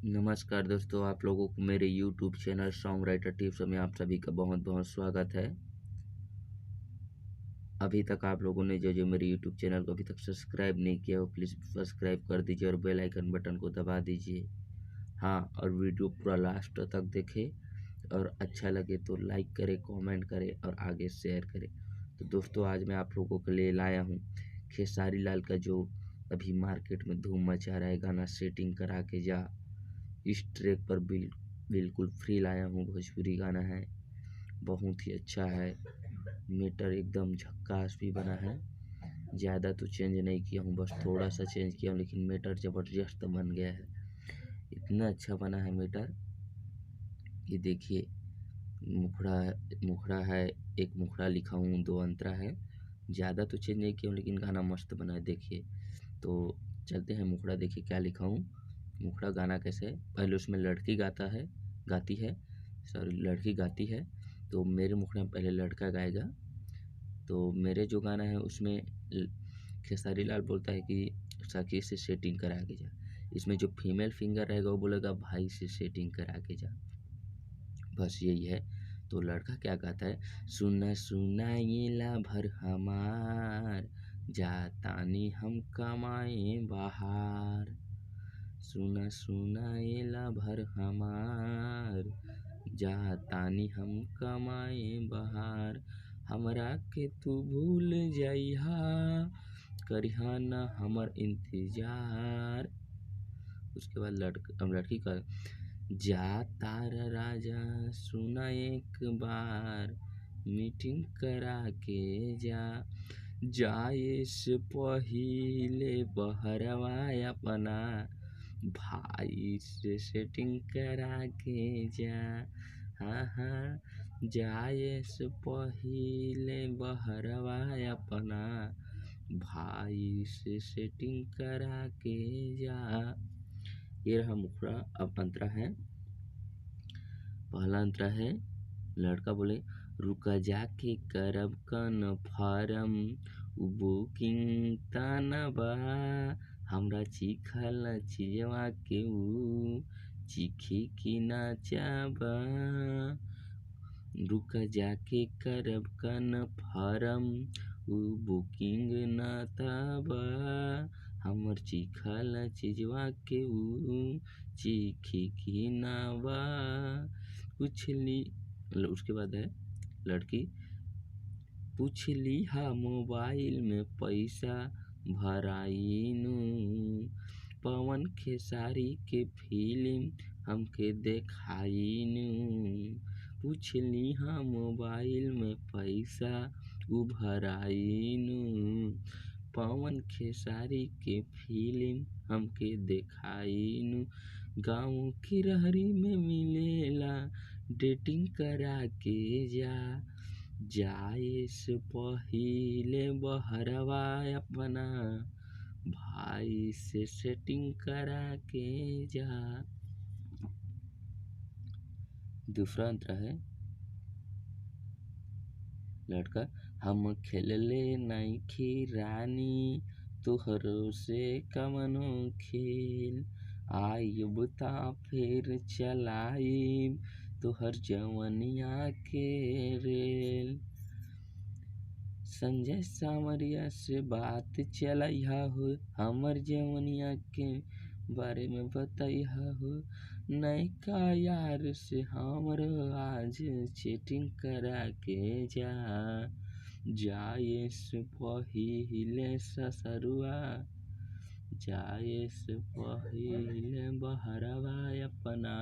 नमस्कार दोस्तों, आप लोगों को मेरे YouTube channel song writer tips में आप सभी का बहुत बहुत स्वागत है। अभी तक आप लोगों ने जो मेरे YouTube चैनल को अभी तक सब्सक्राइब नहीं किया हो, प्लीज़ सब्सक्राइब कर दीजिए और बेल आइकन बटन को दबा दीजिए। हाँ, और वीडियो पूरा लास्ट तक देखें और अच्छा लगे तो लाइक करें, कमेंट करें और आगे शेयर करें। तो दोस्तों, आज मैं आप लोगों के लिए लाया हूँ खेसारी लाल का जो अभी मार्केट में धूम मचा रहा है गाना सेटिंग करा के जा। इस ट्रैक पर बिल्कुल फ्री लाया हूँ। भोजपुरी गाना है, बहुत ही अच्छा है। मीटर एकदम झक्कास भी बना है। ज़्यादा तो चेंज नहीं किया हूँ, बस थोड़ा सा चेंज किया हूँ, लेकिन मीटर ज़बरदस्त बन गया है। इतना अच्छा बना है मीटर। ये देखिए, मुखड़ा मुखड़ा है, एक मुखड़ा लिखा हूँ, 2 अंतरा है। ज़्यादा तो चेंज नहीं किया हूँ, लेकिन गाना मस्त बना है। देखिए, तो चलते हैं मुखड़ा। देखिए क्या लिखा हूँ। मुखड़ा गाना कैसे है, पहले उसमें लड़की गाती है, सॉरी लड़की गाती है। तो मेरे मुखड़ा में पहले लड़का गाएगा। तो मेरे जो गाना है उसमें खेसारी लाल बोलता है कि सखी से सेटिंग करा के जा। इसमें जो फीमेल फिंगर रहेगा वो बोलेगा भाई से सेटिंग करा के जा। बस यही है। तो लड़का क्या कहता है, सुना सुना ये ला भर हमार, जातानी हम कमाए बाहर। सुना सुना ये ला भर हमार, जातानी हम कमाए बाहर। हमरा के तू भूल जइहा, करिहा न हमर इंतजार। उसके बाद लड़की का, जा तारा राजा सुना एक बार, मीटिंग करा के जा। जाए से पहिले बहरवा अपना, भाई से सेटिंग करा के जा। हाँ हाँ, जाए से पहिले बहरवा अपना, भाई से सेटिंग करा के जा। ये रहा मुखड़ा। अब अंतरा है। पहला अंतरा है, लड़का बोले रुका जाके करब कन्फर्म, बुकिंग ताना बा, हमरा चिखल चीजवा के ऊ चिखी की ना चाबा। रुका जाके करब कन्फर्म, ऊ बुकिंग ना ताबा, हमर चिखल चीजवा के ऊ चिखी की ना बा। पूछली, उसके बाद है लड़की, पूछली हा मोबाइल में पैसा भराइनु, पवन खेसारी के फिल्म हमके देखाइनु। पूछली हा मोबाइल में पैसा भराइनु, पवन खेसारी के फिल्म हमके देखाइनु। गाँव की रहरी में मिलेला, डेटिंग करा के जा। जाए से पहिले बहरवा अपना, भाई से सेटिंग करा के जा। दूसरा अंतरा है, लड़का, हम खेलले नइखी रानी, तुहरो से कमनो खेल, आइब ता फिर चलाइब तुहर जवनिया के रेल। संजय सामरिया से बात चलइहा हो, हमर जवनिया के बारे में बतइहा हो। नैका यार से हमरो आज चीटिंग करा के जा। जाए से पहिले ससुरुआ, जाए से पहिले बहरवा अपना,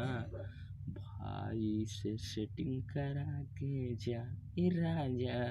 भाई से सेटिंग करा के जा। ए राजा।